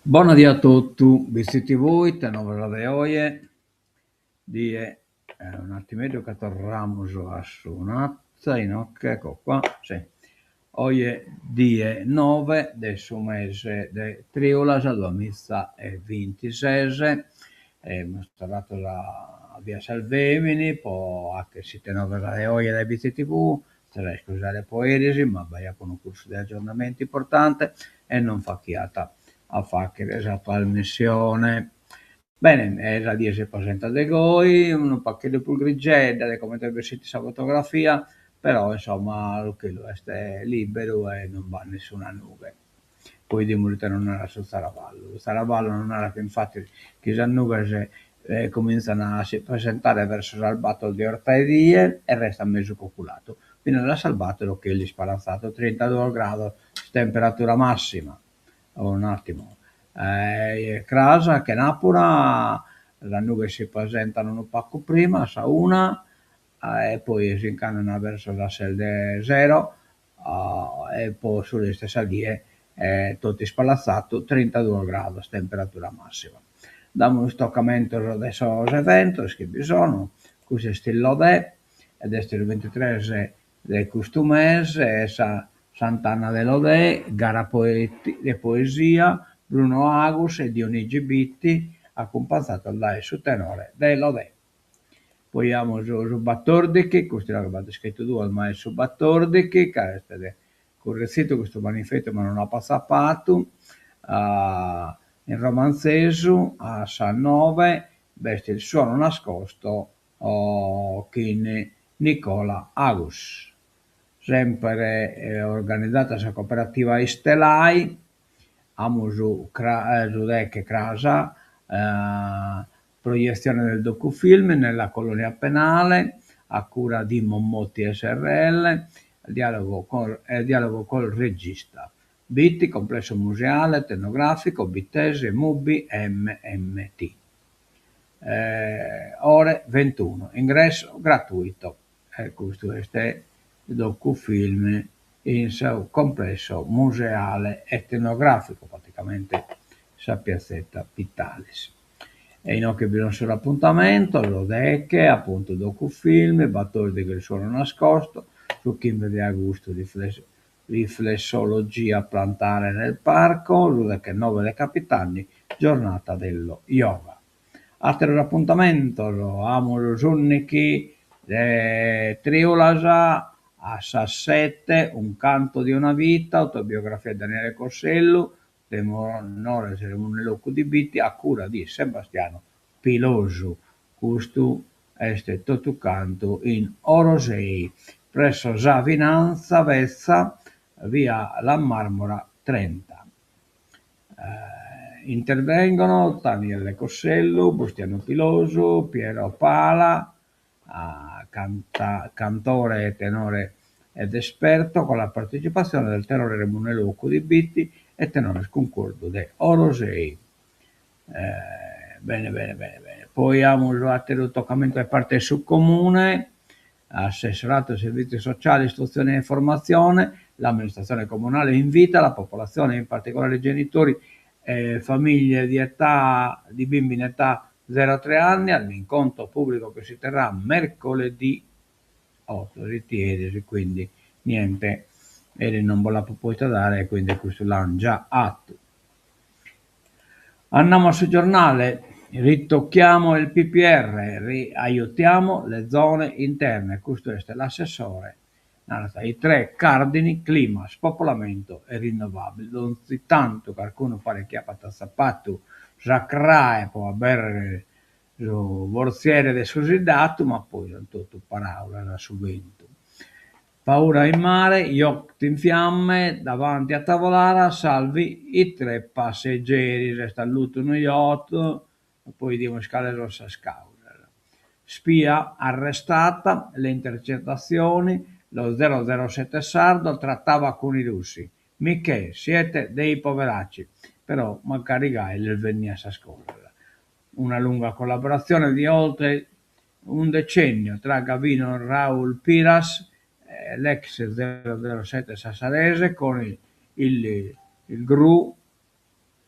Buonasera a tutti, vestiti voi, tenore de oie, die un attimino che torniamo a suonazza, in ok, ecco qua, sì. Oggi die 9 del suo mese di Triolas, 2026, mostrato la via Salvemini, poi anche si tenore le oie dai BTTV, sarei scusare poi erisi, ma vai con un corso di aggiornamento importante e non fa chiata a fare esatto la missione. Bene, la die si presenta de Goi, un pacchetto più grigenda, come deve essere questa fotografia, però insomma che lo è libero e non va nessuna nube. Poi di Murita non era sul Saravallo. Il Saravallo non era che infatti chissà nube se cominciano a si presentare verso Salvato di Ortaedie e resta mezzo coculato. Fino alla Salvato che gli sparazzato 32 gradi, temperatura massima. Un attimo. Crasa che Napoli, le nube si presentano un poco prima, sa una, e poi si incaminano verso la sede zero, e poi sulle stesse vie tutti spalazzato 32 gradi, temperatura massima. Diamo un stoccamento adesso eventi che bisogna, questo è stile è, ed è il 23 del questo mese, Sant'Anna dell'Ode, gara di poesia, Bruno Agus e Dionigi Bitti, accompagnato dal suo tenore dell'Ode. Poi abbiamo su Battordichi, questo l'avete scritto due, ma è su Battordichi, che è correggito questo manifesto, ma non ha passato, in romanzesu, a San 9, veste il suono nascosto, Kin Nicola Agus. Sempre organizzata questa cooperativa Istelai, Amusu Giudecche Crasa, proiezione del docufilm nella colonia penale a cura di Mommotti SRL, dialogo col regista. Bitti, complesso museale, etnografico, Bittese, Mubi, MMT. Ore 21, ingresso gratuito. Questo è il docufilm in suo complesso museale etnografico, praticamente sa piazzetta Pittalis. E in che bisogna sull'appuntamento, l'Odeche, appunto docufilm, Battori del suono nascosto, su 15 di agosto riflessologia plantare nel parco, l'Odeche 9 dei capitani, giornata dello yoga. Altro appuntamento, Amor Giunnichi, Triolasa, a Sassette, Un canto di una vita, autobiografia di Daniele Corsello, Temore Ceremonelocco di Bitti, a cura di Sebastiano Pilosu. Questo è tutto canto in Orosei, presso Savinanza, Vezza, via La Marmora 30. Intervengono Daniele Cossello, Bustiano Piloso, Piero Pala, cantore, tenore ed esperto, con la partecipazione del tenore Remunelucco di Bitti e tenore Sconcordo de Orosei. Bene. Poi abbiamo il toccamento da parte sul comune, assessorato ai servizi sociali, istruzione e informazione. L'amministrazione comunale invita la popolazione, in particolare i genitori e famiglie di bimbi in età 0-3 anni, all'incontro pubblico che si terrà mercoledì 8 di Tiesi, quindi niente, e non ve la può dare, quindi questo l'hanno già atto. Andiamo sul giornale, ritocchiamo il PPR, riaiutiamo le zone interne, questo è l'assessore. I 3 cardini, clima, spopolamento e rinnovabili. Non tanto qualcuno pare che ha fatto sapato, sacrae, può avere il vorziere del sussidato, ma poi non tutto parole da subito. Paura in mare, yacht in fiamme, davanti a Tavolara, salvi i 3 passeggeri, resta all'ultimo yacht, poi di scale rossa Scauser. Spia arrestata, le intercettazioni, lo 007 sardo trattava con i russi. Miché, siete dei poveracci, però magari Gail venia a scorrere. Una lunga collaborazione di oltre un decennio tra Gavino Raul Piras, l'ex 007 sassarese, con il GRU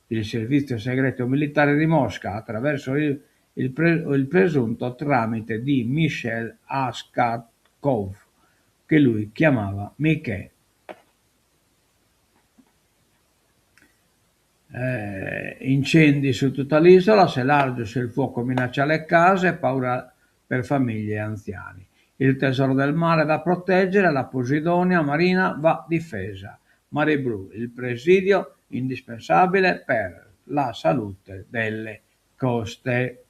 il servizio segreto militare di Mosca attraverso il presunto tramite di Michel Askakov, che lui chiamava Mickey. Incendi su tutta l'isola, se largo se il fuoco minaccia le case, paura per famiglie e anziani. Il tesoro del mare da proteggere, la Posidonia marina va difesa. Mare Blu, il presidio indispensabile per la salute delle coste.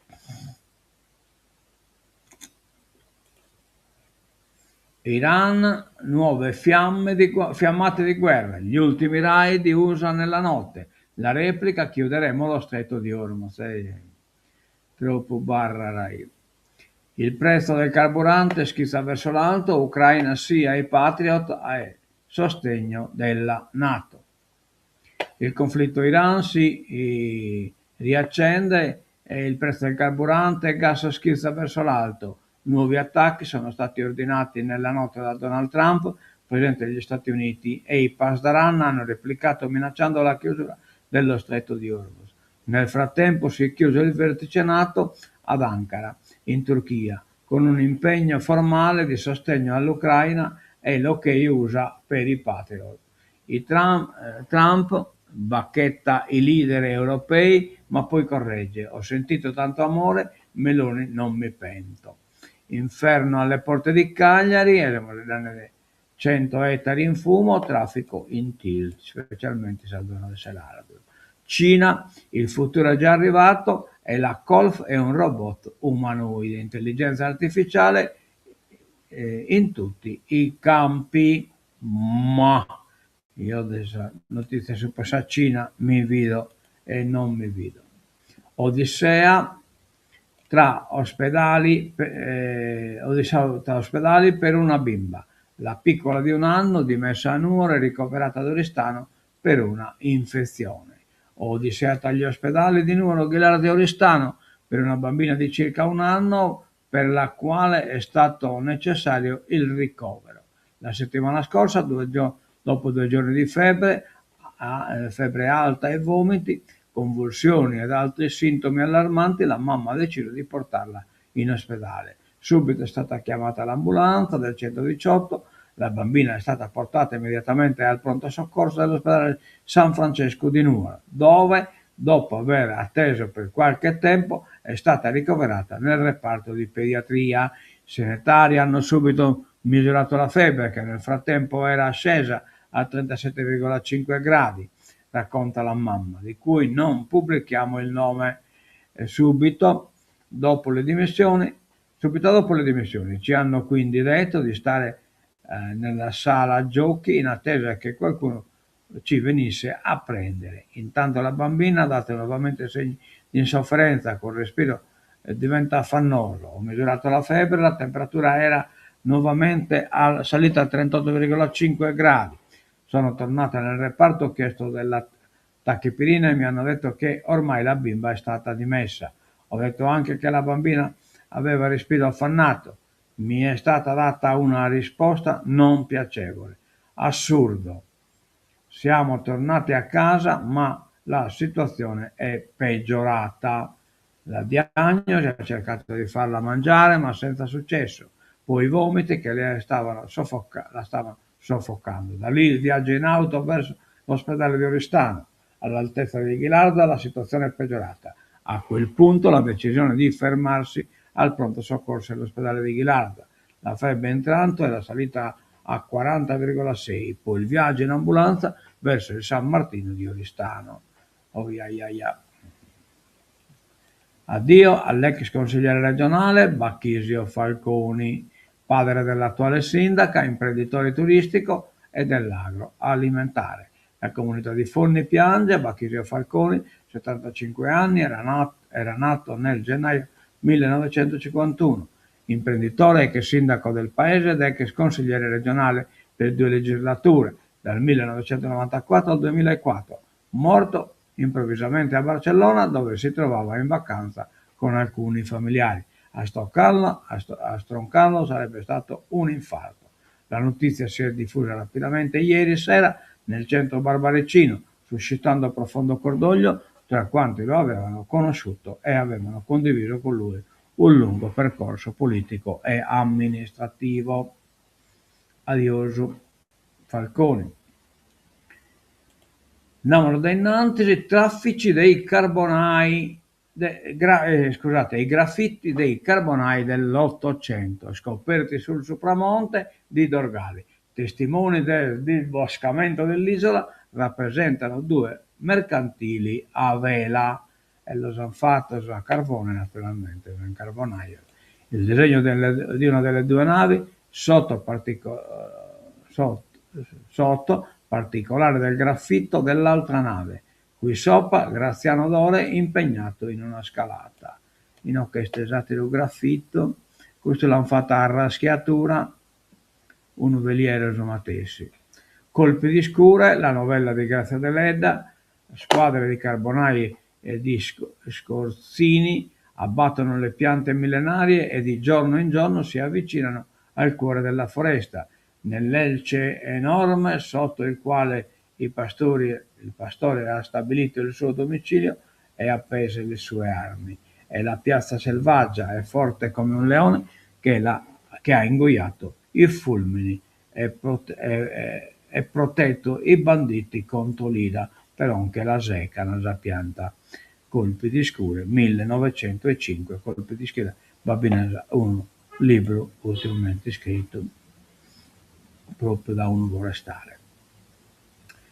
Iran, nuove fiammate di guerra, gli ultimi raid di USA nella notte, la replica chiuderemo lo stretto di Hormuz. Troppo barra raid. Il prezzo del carburante schizza verso l'alto, Ucraina sì ai Patriot e sostegno della NATO. Il conflitto Iran si riaccende e il prezzo del carburante e gas schizza verso l'alto. Nuovi attacchi sono stati ordinati nella notte da Donald Trump, presidente degli Stati Uniti, e i Pasdaran hanno replicato minacciando la chiusura dello stretto di Hormuz. Nel frattempo si è chiuso il vertice NATO ad Ankara, in Turchia, con un impegno formale di sostegno all'Ucraina e l'ok USA per i Patriot. Trump bacchetta i leader europei, ma poi corregge: ho sentito tanto amore, Meloni non mi pento. Inferno alle porte di Cagliari, 100 ettari in fumo, traffico in tilt, specialmente Saldona del Selardo. Cina, il futuro è già arrivato e la Colf è un robot umanoide, intelligenza artificiale in tutti i campi. Ma io adesso notizie su questa Cina mi vido e non mi vido. Odissea tra ospedali per una bimba. La piccola di 1 anno dimessa a Nuoro e ricoverata ad Oristano per una infezione. Odissea tra gli ospedali di Nuoro, Ghilardo e Oristano per una bambina di circa 1 anno per la quale è stato necessario il ricovero. La settimana scorsa, dopo 2 giorni di febbre alta e vomiti, convulsioni ed altri sintomi allarmanti, la mamma ha deciso di portarla in ospedale. Subito è stata chiamata l'ambulanza del 118, la bambina è stata portata immediatamente al pronto soccorso dell'ospedale San Francesco di Nuoro, dove, dopo aver atteso per qualche tempo, è stata ricoverata nel reparto di pediatria. I sanitari hanno subito misurato la febbre, che nel frattempo era scesa a 37,5 gradi, racconta la mamma, di cui non pubblichiamo il nome. Subito dopo le dimissioni ci hanno quindi detto di stare nella sala giochi in attesa che qualcuno ci venisse a prendere. Intanto la bambina ha dato nuovamente segni di insofferenza, col respiro diventa affannoso. Ho misurato la febbre, la temperatura era nuovamente salita a 38,5 gradi. Sono tornata nel reparto, ho chiesto della tachipirina e mi hanno detto che ormai la bimba è stata dimessa. Ho detto anche che la bambina aveva respiro affannato. Mi è stata data una risposta non piacevole. Assurdo. Siamo tornati a casa, ma la situazione è peggiorata. La diagnosi ha cercato di farla mangiare, ma senza successo. Poi i vomiti che la stavano soffocando. Da lì il viaggio in auto verso l'ospedale di Oristano. All'altezza di Ghilarda la situazione è peggiorata. A quel punto la decisione di fermarsi al pronto soccorso all'ospedale di Ghilarda. La febbre intanto era salita a 40,6, poi il viaggio in ambulanza verso il San Martino di Oristano. Oh, Addio all'ex consigliere regionale Bacchisio Falconi, padre dell'attuale sindaca, imprenditore turistico e dell'agroalimentare. La comunità di Forni piange. Bacchisio Falconi, 75 anni, era nato nel gennaio 1951, imprenditore e ex sindaco del paese ed ex consigliere regionale per 2 legislature, dal 1994 al 2004, morto improvvisamente a Barcellona, dove si trovava in vacanza con alcuni familiari. A stroncarlo sarebbe stato un infarto. La notizia si è diffusa rapidamente ieri sera nel centro barbarecino, suscitando profondo cordoglio tra quanti lo avevano conosciuto e avevano condiviso con lui un lungo percorso politico e amministrativo. Adioso Falcone. Andiamo da innanzi, i traffici dei carbonai, i graffiti dei carbonai dell'800 scoperti sul sopramonte di Dorgali. Testimoni del disboscamento dell'isola rappresentano due mercantili a vela e lo hanno fatto a carbone, naturalmente, un carbonaio. Il disegno di una delle due navi sotto particolare del graffito dell'altra nave, qui sopra Graziano Dore impegnato in una scalata. In questo esatto graffito, questo l'hanno fatta a raschiatura un veliero somatessi. Colpi di scure, la novella di Grazia Deledda, squadre di carbonai e di scorzini abbattono le piante millenarie e di giorno in giorno si avvicinano al cuore della foresta, nell'elce enorme sotto il quale il pastore ha stabilito il suo domicilio e appese le sue armi. È la piazza selvaggia e forte come un leone che ha ingoiato i fulmini e protetto i banditi contro l'ira, però anche la secano già pianta. Colpi di scure, 1905, colpi di scure, Babinesa, un libro ultimamente scritto proprio da un forestale.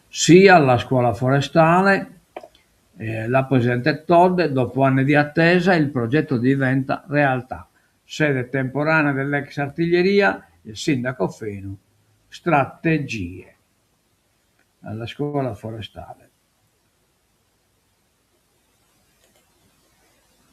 Sia alla scuola forestale, la presidente Todd, dopo anni di attesa, il progetto diventa realtà. Sede temporanea dell'ex artiglieria, il sindaco Fenu, strategie. Alla scuola forestale.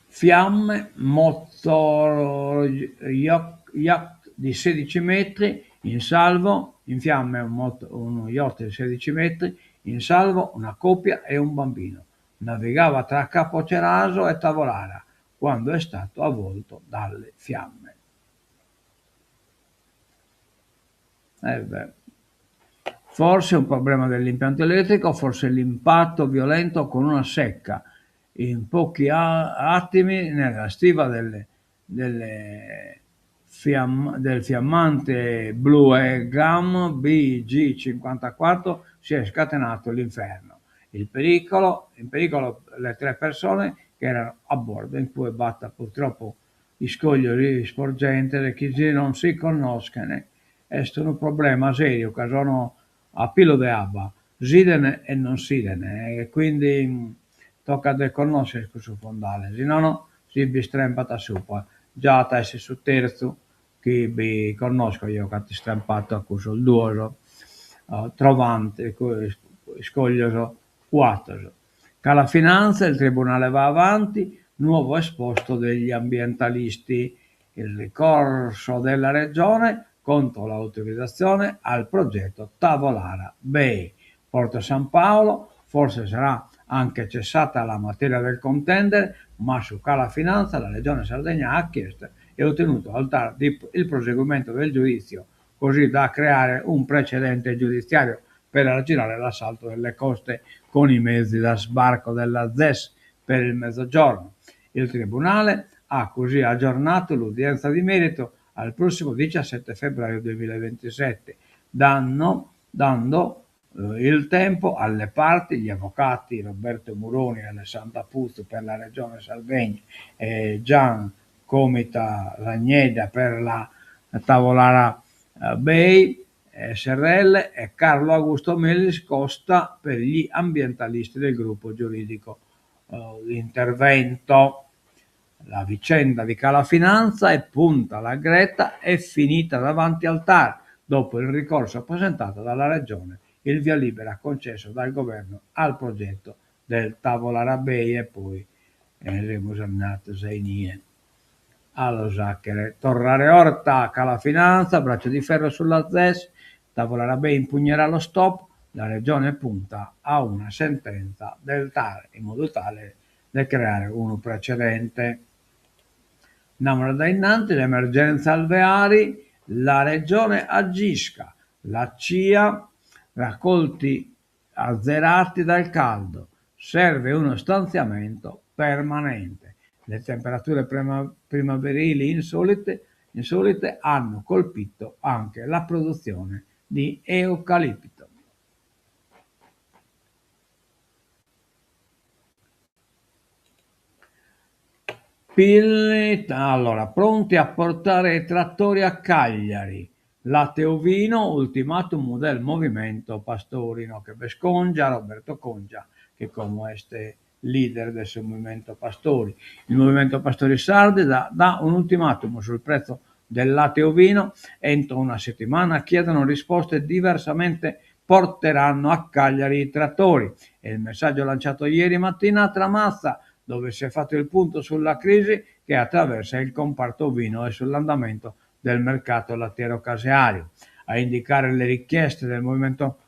Fiamme, motor yacht di 16 metri in salvo, in fiamme uno yacht di 16 metri, in salvo una coppia e un bambino. Navigava tra Capoceraso e Tavolara quando è stato avvolto dalle fiamme. Forse un problema dell'impianto elettrico, forse l'impatto violento con una secca in pochi attimi nella stiva del fiammante Blue Gum BG54 si è scatenato l'inferno. In pericolo le 3 persone che erano a bordo, in cui batta purtroppo i scoglieri sporgenti e chi non si conoscono. È un problema serio che sono a pilo di abba, sidene e non sidene, e quindi tocca di conoscere questo fondale, se no si bistrempata su, poi già adesso su terzo che vi conosco io che ti stampato a questo duoso trovante, scoglioso 4. Cala Finanza, il tribunale va avanti, nuovo esposto degli ambientalisti, il ricorso della regione contro l'autorizzazione al progetto Tavolara Bay. Porto San Paolo, forse sarà anche cessata la materia del contendere, ma su Cala Finanza la Regione Sardegna ha chiesto e ottenuto al TAR il proseguimento del giudizio, così da creare un precedente giudiziario per arginare l'assalto delle coste con i mezzi da sbarco della ZES per il Mezzogiorno. Il Tribunale ha così aggiornato l'udienza di merito al prossimo 17 febbraio 2027, dando il tempo alle parti, gli avvocati Roberto Muroni e Alessandra Puzzo per la Regione Sardegna e Gian Comita Ragneda per la Tavolara Bay SRL e Carlo Augusto Mellis Costa per gli ambientalisti del gruppo giuridico d'intervento. La vicenda di Cala Finanza e Punta la Gretta è finita davanti al TAR dopo il ricorso presentato dalla Regione, il via libera concesso dal governo al progetto del Tavolara Bay e poi avremo esaminato Zainie. Allo Zachere, Torrare Orta, Cala Finanza, braccio di ferro sulla ZES, Tavolara Bay impugnerà lo stop, la Regione punta a una sentenza del TAR in modo tale da creare uno precedente. Andiamo da innanzi, l'emergenza alveari, la Regione agisca, la CIA raccolti azzerati dal caldo. Serve uno stanziamento permanente. Le temperature primaverili insolite hanno colpito anche la produzione di eucalipto. Allora, pronti a portare i trattori a Cagliari. Latte ovino, ultimatum del movimento pastorino, che Vescongia, Roberto Congia, che come este leader del suo movimento pastori. Il movimento pastori sardi dà un ultimatum sul prezzo del latte ovino. Entro una settimana chiedono risposte, diversamente porteranno a Cagliari i trattori. È il messaggio lanciato ieri mattina a Tramazza, dove si è fatto il punto sulla crisi che attraversa il comparto ovino e sull'andamento del mercato lattiero-caseario. A indicare le richieste del movimento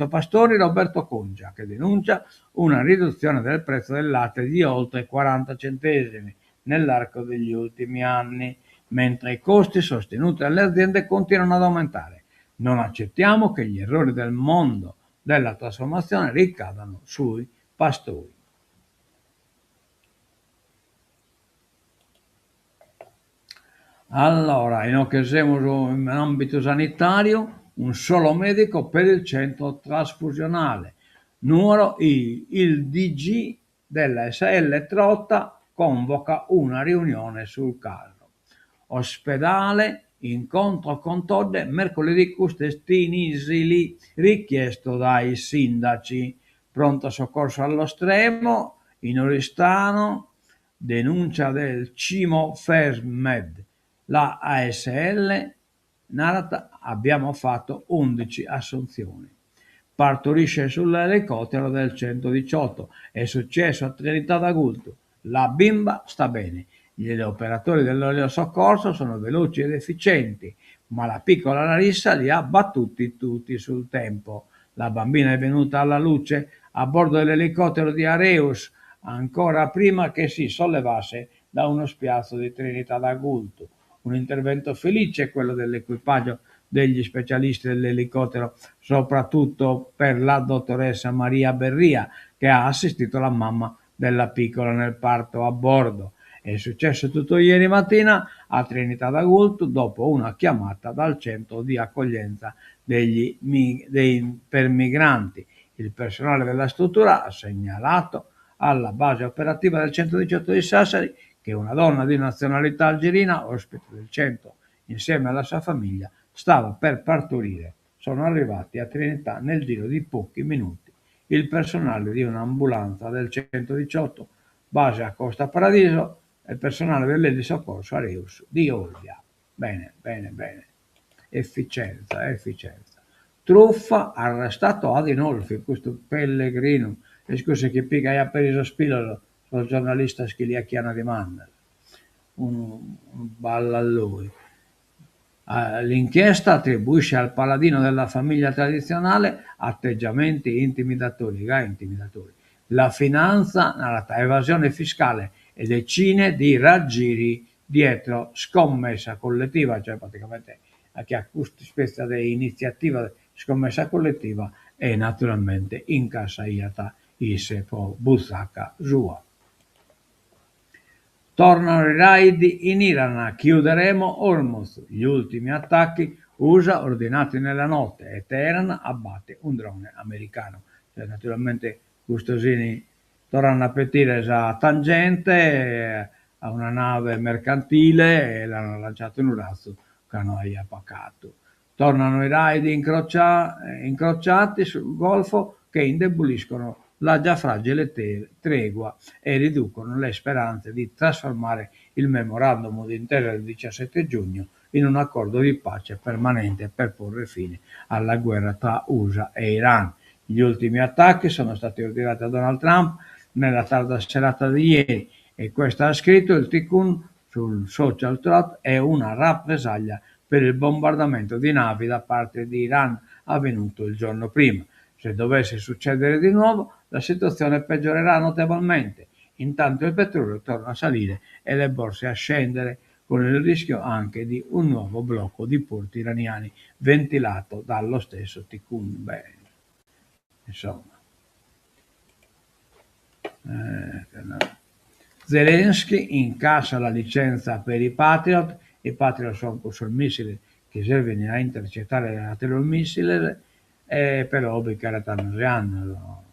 pastori, Roberto Congia, che denuncia una riduzione del prezzo del latte di oltre 40 centesimi nell'arco degli ultimi anni, mentre i costi sostenuti dalle aziende continuano ad aumentare. Non accettiamo che gli errori del mondo della trasformazione ricadano sui pastori. Allora, in ambito sanitario, un solo medico per il centro trasfusionale. Numero il DG della SL Trotta convoca una riunione sul caso. Ospedale, incontro con Todde, mercoledì Custestinisili, richiesto dai sindaci. Pronto soccorso allo Stremo, in Oristano, denuncia del Cimo Fersmed. La ASL narra: abbiamo fatto 11 assunzioni. Partorisce sull'elicottero del 118. È successo a Trinità d'Agulto. La bimba sta bene. Gli operatori dell'olio soccorso sono veloci ed efficienti, ma la piccola Larissa li ha battuti tutti sul tempo. La bambina è venuta alla luce a bordo dell'elicottero di Areus ancora prima che si sollevasse da uno spiazzo di Trinità d'Agulto. Un intervento felice quello dell'equipaggio degli specialisti dell'elicottero, soprattutto per la dottoressa Maria Berria, che ha assistito la mamma della piccola nel parto a bordo. È successo tutto ieri mattina a Trinità d'Agulto dopo una chiamata dal centro di accoglienza per migranti. Il personale della struttura ha segnalato alla base operativa del 118 di Sassari che una donna di nazionalità algerina, ospite del centro insieme alla sua famiglia, stava per partorire. Sono arrivati a Trinità nel giro di pochi minuti il personale di un'ambulanza del 118, base a Costa Paradiso, e il personale dell'Edi Soccorso Areus di Olbia. Bene. Efficienza. Truffa, arrestato Adinolfi, questo pellegrino, e scusa che pica ha preso spilolo sul giornalista schiliachiano di Mandel. Un balla a lui. L'inchiesta attribuisce al paladino della famiglia tradizionale atteggiamenti intimidatori. La finanza, narrata evasione fiscale e decine di raggiri dietro scommessa collettiva, cioè praticamente a chi ha questa iniziativa scommessa collettiva e naturalmente incassaiata se può buzzacca sua. Tornano i raid in Iran, chiuderemo Hormuz, gli ultimi attacchi USA ordinati nella notte e Teheran abbatte un drone americano. Cioè, naturalmente Custosini tornano a petire a tangente a una nave mercantile e l'hanno lanciato in un razzo canoia pacato. Tornano i raid incrociati sul Golfo che indeboliscono la già fragile tregua e riducono le speranze di trasformare il memorandum d'intesa del 17 giugno in un accordo di pace permanente per porre fine alla guerra tra USA e Iran. Gli ultimi attacchi sono stati ordinati da Donald Trump nella tarda serata di ieri e questo ha scritto il Tikkun sul social Trot, è una rappresaglia per il bombardamento di navi da parte di Iran avvenuto il giorno prima. Se dovesse succedere di nuovo, la situazione peggiorerà notevolmente. Intanto il petrolio torna a salire e le borse a scendere, con il rischio anche di un nuovo blocco di porti iraniani ventilato dallo stesso Tikkun. insomma. Zelensky incassa la licenza per i Patriot sono missili che servono a intercettare le missili, però che non hanno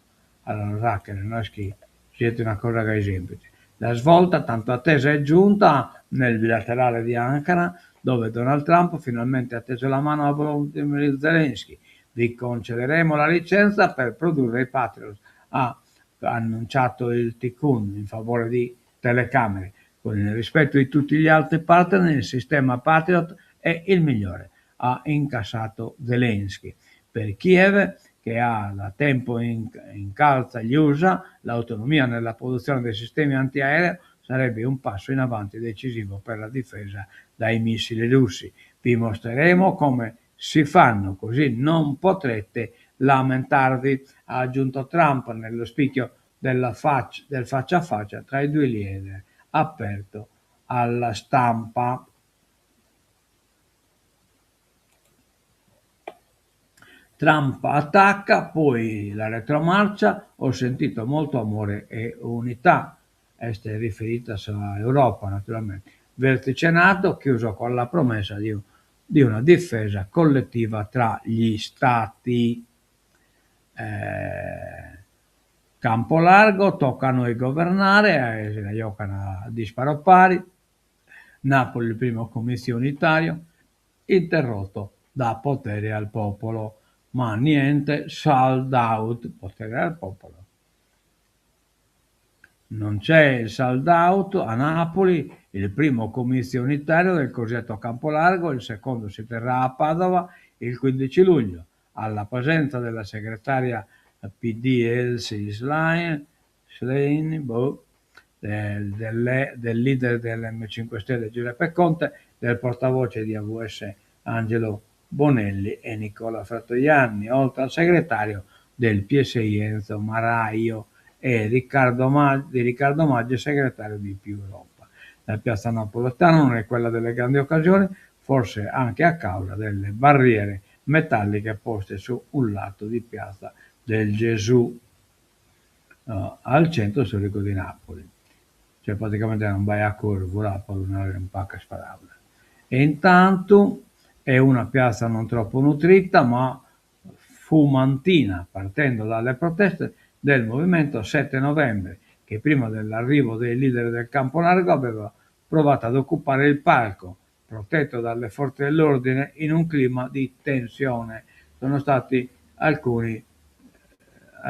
allora hacker, non è che siete una cosa che è semplice. La svolta tanto attesa è giunta nel bilaterale di Ankara, dove Donald Trump finalmente ha teso la mano a Volodymyr Zelensky. Vi concederemo la licenza per produrre i Patriot. Ha annunciato il Tikkun in favore di telecamere. Con il rispetto di tutti gli altri partner, il sistema Patriot è il migliore, ha incassato Zelensky. Per Kiev, che ha da tempo in calza gli USA, l'autonomia nella produzione dei sistemi antiaerei sarebbe un passo in avanti decisivo per la difesa dai missili russi. Vi mostreremo come si fanno, così non potrete lamentarvi, ha aggiunto Trump nello spicchio del faccia a faccia tra i due leader, aperto alla stampa. Trump attacca, poi la retromarcia, ho sentito molto amore e unità, questa è riferita all'Europa naturalmente. Vertice NATO chiuso con la promessa di una difesa collettiva tra gli stati. Campo largo, tocca a noi governare, se la giocano a disparo pari. Napoli il primo comizio unitario, interrotto da potere al popolo, ma niente sold out, potere al popolo. Non c'è il sold out a Napoli, il primo comizio unitario del cosiddetto Campo Largo, il secondo si terrà a Padova il 15 luglio, alla presenza della segretaria PD Elsie Schlein, del leader dell'M5 Stelle Giuseppe Conte, del portavoce di AVS Angelo Bonelli e Nicola Fratoianni, oltre al segretario del PSI Enzo Maraio e Riccardo Maggi, segretario di Più Europa. La piazza napoletana non è quella delle grandi occasioni, forse anche a causa delle barriere metalliche poste su un lato di piazza del Gesù, al centro storico di Napoli. Cioè praticamente non vai a curva per un pacca sparabile. E intanto è una piazza non troppo nutrita, ma fumantina, partendo dalle proteste del movimento 7 novembre, che prima dell'arrivo dei leader del Campo Largo aveva provato ad occupare il palco, protetto dalle forze dell'ordine in un clima di tensione. Sono stati alcuni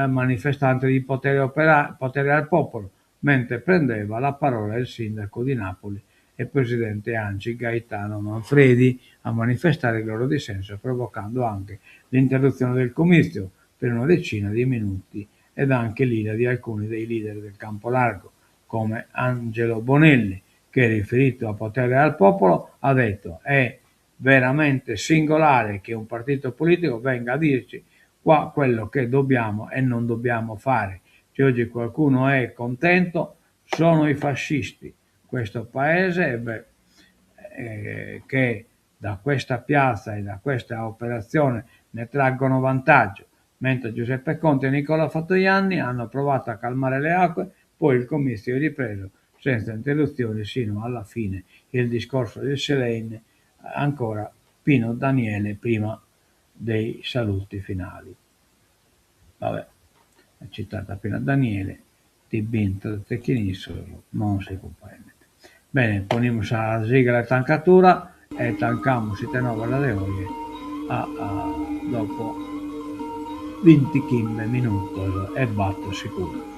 manifestanti di potere al popolo, mentre prendeva la parola il sindaco di Napoli e presidente ANCI Gaetano Manfredi a manifestare il loro dissenso, provocando anche l'interruzione del comizio per una decina di minuti ed anche l'ira di alcuni dei leader del Campo Largo, come Angelo Bonelli, che riferito a potere al popolo ha detto: è veramente singolare che un partito politico venga a dirci qua quello che dobbiamo e non dobbiamo fare. Se oggi qualcuno è contento, sono i fascisti. Questo paese che da questa piazza e da questa operazione ne traggono vantaggio, mentre Giuseppe Conte e Nicola Fratoianni hanno provato a calmare le acque, poi il comizio è ripreso senza interruzioni sino alla fine. Il discorso di Schlein, ancora Pino Daniele prima dei saluti finali. Vabbè, è citata appena Daniele, di Bint Tecchinisso, non si comprende. Bene, ponemos a sigla e tancatura e tancamos siete nove de hoy dopo 25 minuti e batto sicuro.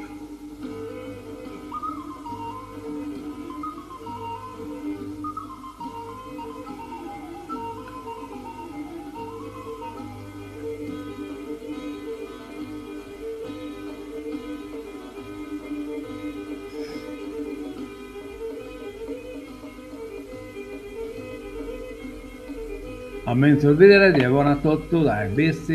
A mezzo vedere di buona tutto dai visti